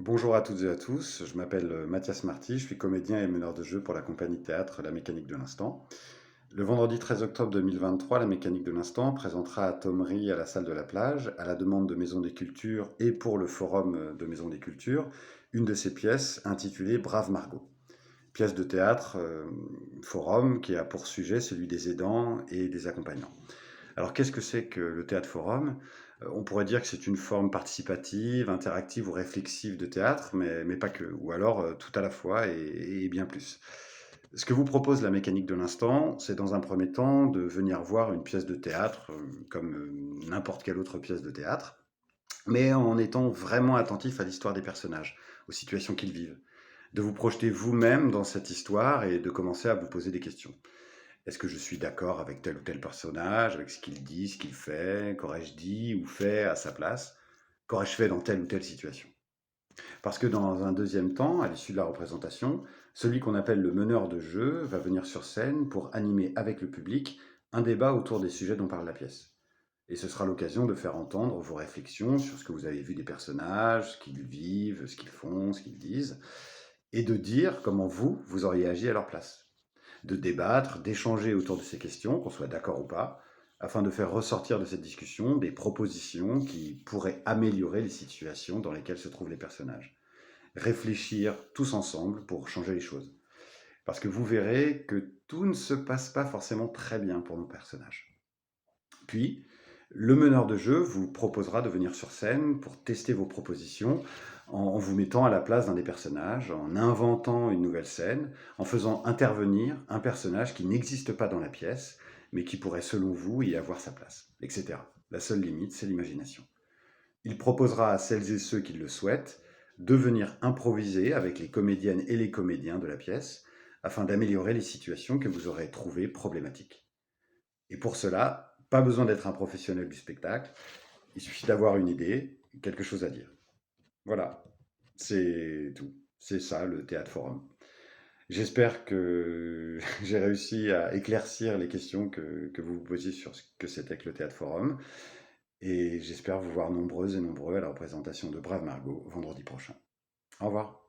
Bonjour à toutes et à tous, je m'appelle Mathias Marty, je suis comédien et meneur de jeu pour la compagnie de théâtre La Mécanique de l'Instant. Le vendredi 13 octobre 2023, La Mécanique de l'Instant présentera à Thomery à la salle de la plage, à la demande de Maison des Cultures et pour le forum de Maison des Cultures, une de ses pièces intitulée Brave Margot. Pièce de théâtre, forum, qui a pour sujet celui des aidants et des accompagnants. Alors, qu'est-ce que c'est que le théâtre forum? On pourrait dire que c'est une forme participative, interactive ou réflexive de théâtre, mais pas que, ou alors tout à la fois et bien plus. Ce que vous propose la mécanique de l'instant, c'est dans un premier temps de venir voir une pièce de théâtre comme n'importe quelle autre pièce de théâtre, mais en étant vraiment attentif à l'histoire des personnages, aux situations qu'ils vivent. De vous projeter vous-même dans cette histoire et de commencer à vous poser des questions. Est-ce que je suis d'accord avec tel ou tel personnage, avec ce qu'il dit, ce qu'il fait? Qu'aurais-je dit ou fait à sa place? Qu'aurais-je fait dans telle ou telle situation? Parce que dans un deuxième temps, à l'issue de la représentation, celui qu'on appelle le meneur de jeu va venir sur scène pour animer avec le public un débat autour des sujets dont parle la pièce. Et ce sera l'occasion de faire entendre vos réflexions sur ce que vous avez vu des personnages, ce qu'ils vivent, ce qu'ils font, ce qu'ils disent, et de dire comment vous, vous auriez agi à leur place, de débattre, d'échanger autour de ces questions, qu'on soit d'accord ou pas, afin de faire ressortir de cette discussion des propositions qui pourraient améliorer les situations dans lesquelles se trouvent les personnages. Réfléchir tous ensemble pour changer les choses. Parce que vous verrez que tout ne se passe pas forcément très bien pour nos personnages. Puis, le meneur de jeu vous proposera de venir sur scène pour tester vos propositions en vous mettant à la place d'un des personnages, en inventant une nouvelle scène, en faisant intervenir un personnage qui n'existe pas dans la pièce, mais qui pourrait selon vous y avoir sa place, etc. La seule limite, c'est l'imagination. Il proposera à celles et ceux qui le souhaitent de venir improviser avec les comédiennes et les comédiens de la pièce afin d'améliorer les situations que vous aurez trouvées problématiques. Et pour cela, pas besoin d'être un professionnel du spectacle, il suffit d'avoir une idée, quelque chose à dire. Voilà, c'est tout. C'est ça le théâtre forum. J'espère que j'ai réussi à éclaircir les questions que vous vous posiez sur ce que c'était que le théâtre forum. Et j'espère vous voir nombreuses et nombreux à la représentation de Brave Margot vendredi prochain. Au revoir.